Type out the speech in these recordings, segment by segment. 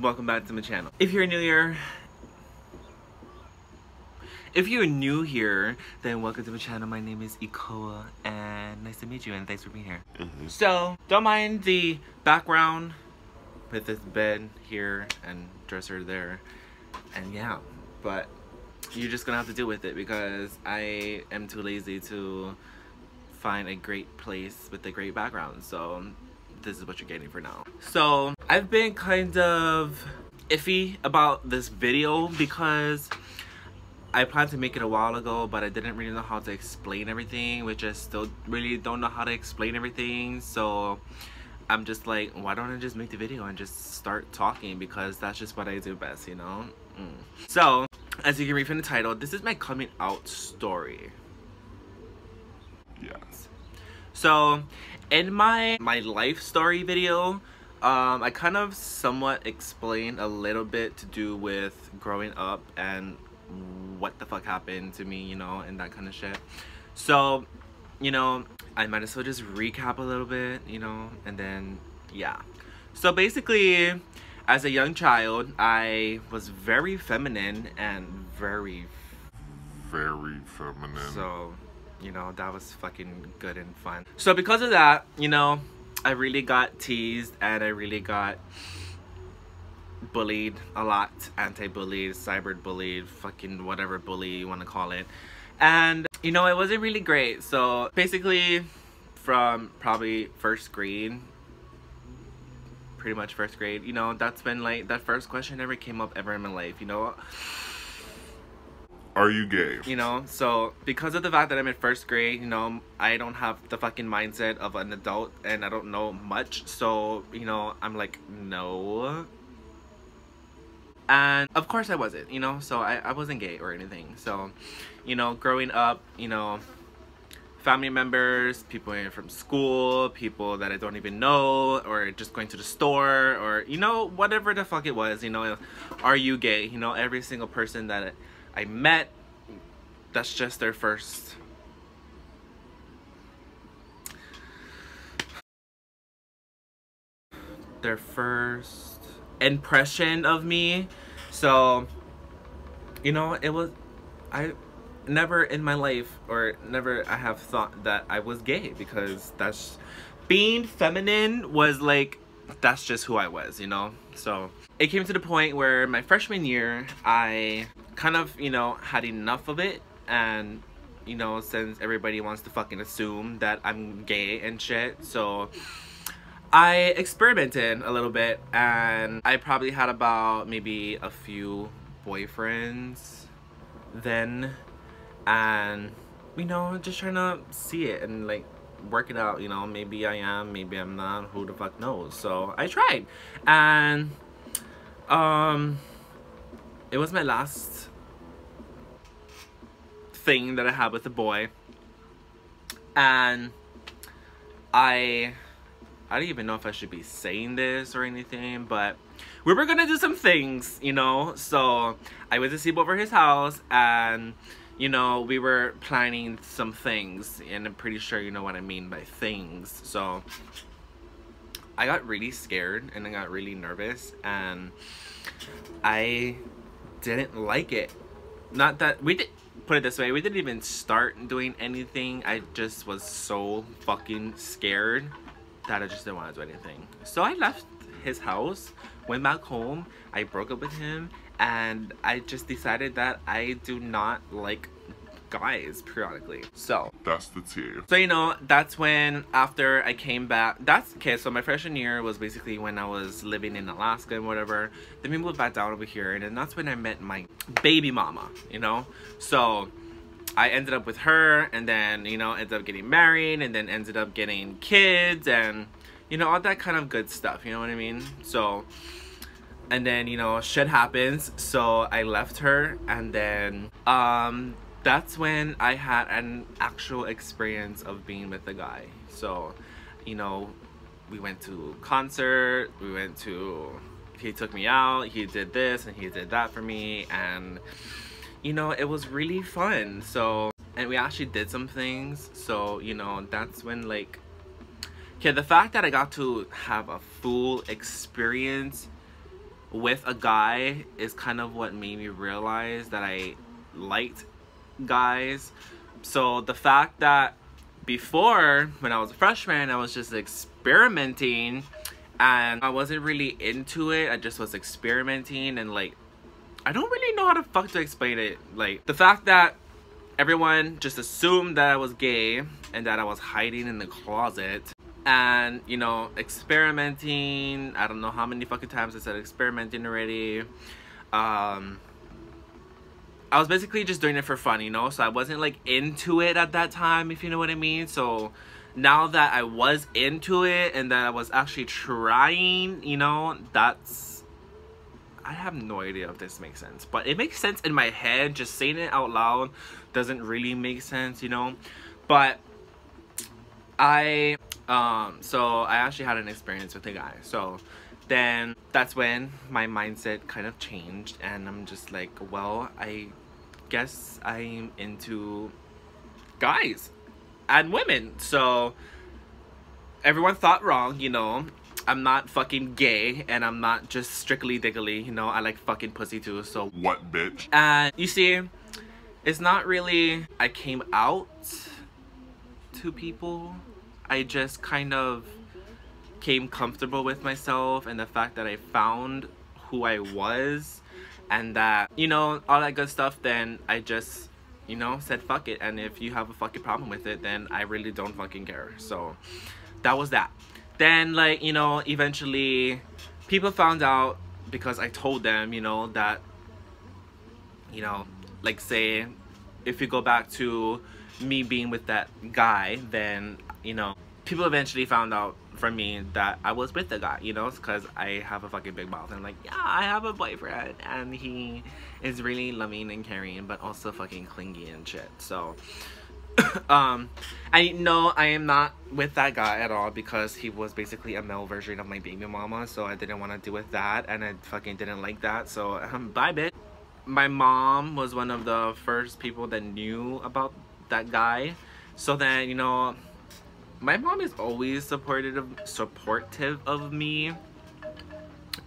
welcome back to my channel. If you're new here, then welcome to my channel. My name is Ikoa, and nice to meet you, and thanks for being here. So, don't mind the background with this bed here and dresser there, and yeah, but you're just gonna have to deal with it because I am too lazy to find a great place with a great background, so this is what you're getting for now. So I've been kind of iffy about this video because I planned to make it a while ago, but I didn't really know how to explain everything, which I still really don't know how to explain everything. So I'm just like, why don't I just make the video and just start talking, because that's just what I do best, you know? So as you can read from the title, this is my coming out story. Yes. So in my life story video, I kind of somewhat explained a little bit to do with growing up and what the fuck happened to me, you know, and that kind of shit. So, you know, I might as well just recap a little bit, you know, and then, yeah. So basically, as a young child, I was very feminine and very feminine. So, you know, that was fucking good and fun. So because of that, you know, I really got teased and I really got bullied a lot. Anti-bullied, cyber-bullied, fucking whatever bully you want to call it. And, you know, it wasn't really great. So basically, from probably first grade, pretty much first grade, you know, that's been like, that first question never came up ever in my life, you know? Are you gay? You know, so because of the fact that I'm in first grade, you know, I don't have the fucking mindset of an adult and I don't know much. So, you know, I'm like, no. And of course I wasn't, you know, so I wasn't gay or anything. So, you know, growing up, you know, family members, people from school, people that I don't even know, or just going to the store, or, you know, whatever the fuck it was, you know, are you gay? You know, every single person that I met, that's just their first impression of me. So, you know, it was, I never in my life, or never I have thought that I was gay, because that's, being feminine was like, that's just who I was, you know? So it came to the point where my freshman year, I kind of, you know, had enough of it. And, you know, since everybody wants to fucking assume that I'm gay and shit, so I experimented a little bit, and I probably had about maybe a few boyfriends then, and, you know, just trying to see it and like work it out, you know, maybe I am, maybe I'm not, who the fuck knows. So I tried, and it was my last thing that I had with a boy, and I don't even know if I should be saying this or anything, but we were gonna do some things, you know. So I went to sleep over his house, and, you know, we were planning some things, and I'm pretty sure you know what I mean by things. So I got really scared and I got really nervous, and I didn't like it. Not that we did, put it this way, we didn't even start doing anything. I just was so fucking scared that I just didn't want to do anything. So I left his house, went back home, I broke up with him, and I just decided that I do not like guys periodically. So that's the tea. So, you know, that's when, after I came back, that's okay. So my freshman year was basically when I was living in Alaska and whatever. Then we moved back down over here, and then that's when I met my baby mama, you know. So I ended up with her, and then, you know, ended up getting married, and then ended up getting kids, and, you know, all that kind of good stuff, you know what I mean? So, and then, you know, shit happens, so I left her, and then that's when I had an actual experience of being with a guy. So, you know, we went to concert, he took me out, he did this and he did that for me, and, you know, it was really fun. So, and we actually did some things. So, you know, that's when, like, okay, the fact that I got to have a full experience with a guy is kind of what made me realize that I liked guys. So the fact that before, when I was a freshman, I was just experimenting and I wasn't really into it. I just was experimenting, and like, I don't really know how the fuck to explain it. Like, the fact that everyone just assumed that I was gay and that I was hiding in the closet and, you know, experimenting. I don't know how many fucking times I said experimenting already. I was basically just doing it for fun, you know? So I wasn't like into it at that time, if you know what I mean. So now that I was into it and that I was actually trying, you know, that's... I have no idea if this makes sense, but it makes sense in my head. Just saying it out loud doesn't really make sense, you know? But so I actually had an experience with a guy. So then that's when my mindset kind of changed, and I'm just like, well, I guess I'm into guys and women. So everyone thought wrong, you know. I'm not fucking gay, and I'm not just strictly diggly, you know. I like fucking pussy too, so what, bitch? And you see, it's not really I came out to people. I just kind of came comfortable with myself and the fact that I found who I was, and that, you know, all that good stuff. Then I just, you know, said fuck it, and if you have a fucking problem with it, then I really don't fucking care. So that was that. Then, like, you know, eventually people found out because I told them, you know, that, you know, like, say if you go back to me being with that guy, then, you know, people eventually found out from me that I was with the guy, you know, because I have a fucking big mouth. And I'm like, yeah, I have a boyfriend, and he is really loving and caring, but also fucking clingy and shit. So I know I am not with that guy at all, because he was basically a male version of my baby mama, so I didn't want to deal with that, and I fucking didn't like that. So bye, bitch. My mom was one of the first people that knew about that guy. So then, you know, my mom is always supportive of me,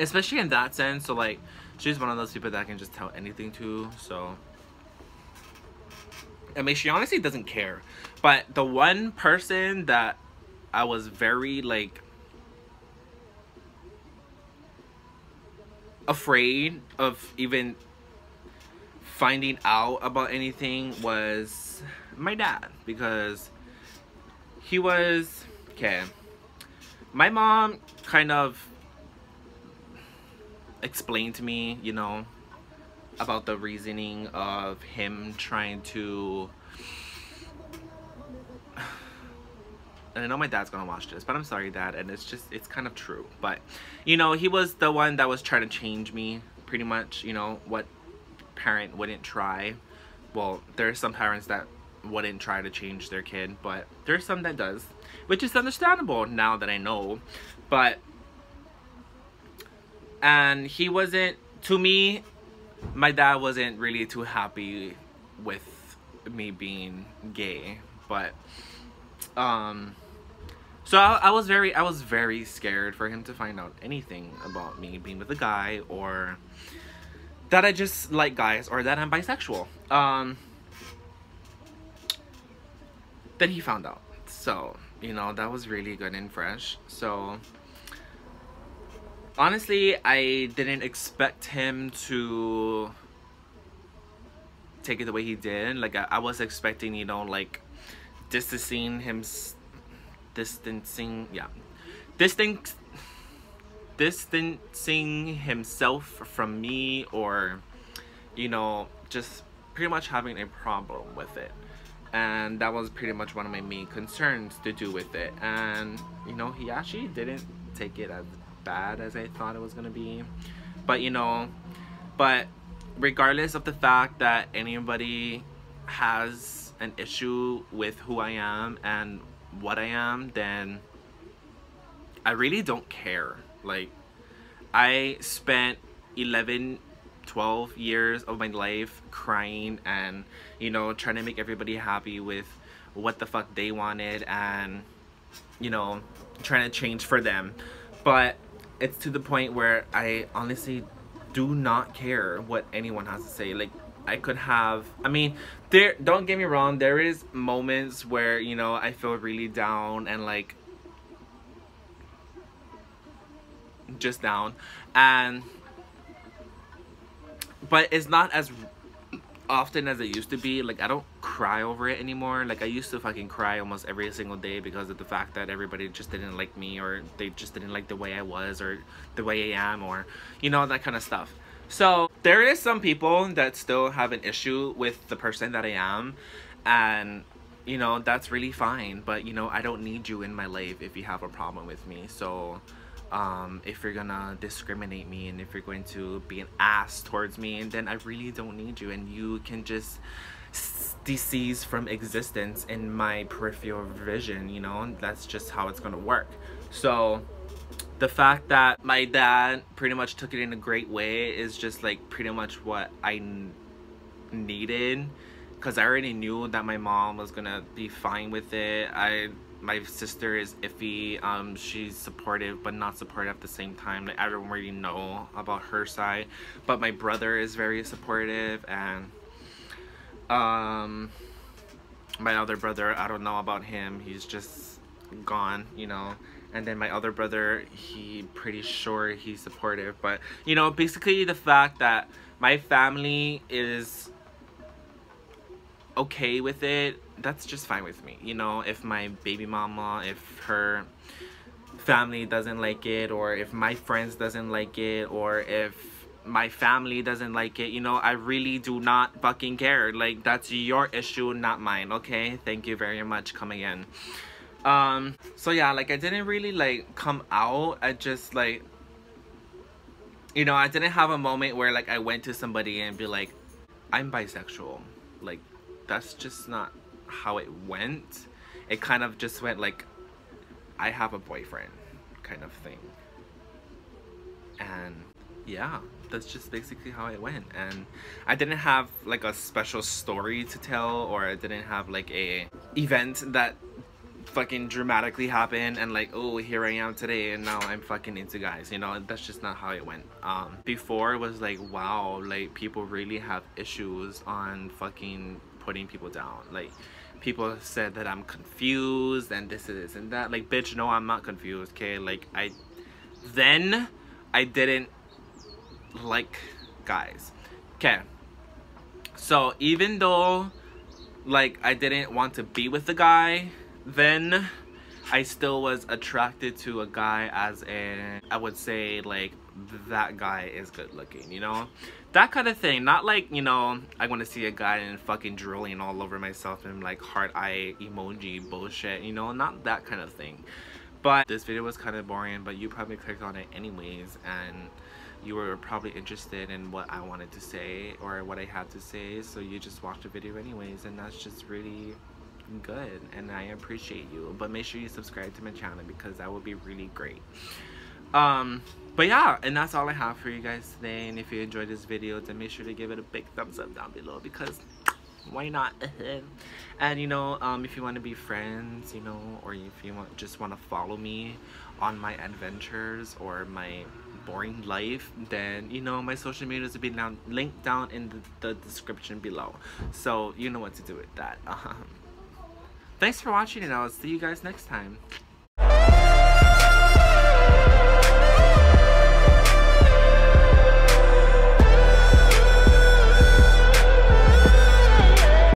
especially in that sense. So like, she's one of those people that I can just tell anything to. So I mean, she honestly doesn't care. But the one person that I was very, like, afraid of even finding out about anything was my dad. Because he was... Okay. My mom kind of explained to me, you know, about the reasoning of him trying to... And I know my dad's gonna watch this, but I'm sorry, Dad, and it's kind of true. But, you know, he was the one that was trying to change me, pretty much. You know, what parent wouldn't try? Well, there are some parents that wouldn't try to change their kid, but there's some that does, which is understandable now that I know. But, and he wasn't, to me, my dad wasn't really too happy with me being gay. But so I was very scared for him to find out anything about me being with a guy, or that I just like guys, or that I'm bisexual. Then he found out. So, you know, that was really good and fresh. So honestly, I didn't expect him to take it the way he did. Like, I was expecting, you know, like, distancing himself from me, or, you know, just pretty much having a problem with it. And that was pretty much one of my main concerns to do with it. And, you know, he actually didn't take it as bad as I thought it was gonna be. But, you know, but regardless of the fact that anybody has an issue with who I am and what I am, then I really don't care. Like, I spent 12 years of my life crying and, you know, trying to make everybody happy with what the fuck they wanted, and, you know, trying to change for them. But it's to the point where I honestly do not care what anyone has to say. Like, I could have, I mean, there, don't get me wrong, there is moments where, you know, I feel really down and like just down, and but it's not as often as it used to be. Like, I don't cry over it anymore. Like, I used to fucking cry almost every single day because of the fact that everybody just didn't like me, or they just didn't like the way I was, or the way I am, or, you know, that kind of stuff. So there is some people that still have an issue with the person that I am, and, you know, that's really fine. But, you know, I don't need you in my life if you have a problem with me. So if you're gonna discriminate me, and if you're going to be an ass towards me, and then I really don't need you, and you can just decease from existence in my peripheral vision, you know. That's just how it's gonna work. So the fact that my dad pretty much took it in a great way is just like pretty much what I needed, because I already knew that my mom was gonna be fine with it. My sister is iffy. She's supportive but not supportive at the same time. Like, I don't really know about her side, but my brother is very supportive, and my other brother, I don't know about him. He's just gone, you know. And then my other brother, he pretty sure he's supportive. But, you know, basically the fact that my family is okay with it, that's just fine with me. You know, if my baby mama, if her family doesn't like it, or if my friends doesn't like it, or if my family doesn't like it, you know, I really do not fucking care. Like, that's your issue, not mine. Okay, thank you very much. Come again. So yeah, like, I didn't really like come out. I just, like, you know, I didn't have a moment where like I went to somebody and be like, I'm bisexual. Like, that's just not how it went. It kind of just went like, I have a boyfriend kind of thing. And yeah, that's just basically how it went. And I didn't have like a special story to tell, or I didn't have like a event that fucking dramatically happened and like, oh, here I am today and now I'm fucking into guys, you know. That's just not how it went. Before it was like, wow, like, people really have issues on fucking putting people down. Like, people said that I'm confused and this and that. Like, bitch, no, I'm not confused, okay? Like, I didn't like guys, okay? So even though like I didn't want to be with the guy, then I still was attracted to a guy as a, I would say, like, that guy is good looking, you know, that kind of thing. Not like, you know, I want to see a guy and fucking drooling all over myself and like heart eye emoji bullshit, you know, not that kind of thing. But this video was kind of boring, but you probably clicked on it anyways, and you were probably interested in what I wanted to say or what I had to say, so you just watched the video anyways, and that's just really good, and I appreciate you. But make sure you subscribe to my channel because that would be really great. But yeah, and that's all I have for you guys today. And if you enjoyed this video, then make sure to give it a big thumbs up down below, because why not? And you know, if you want to be friends, you know, or if you just want to follow me on my adventures or my boring life, then, you know, my social medias will be linked down in the description below, so you know what to do with that. Thanks for watching, and I'll see you guys next time.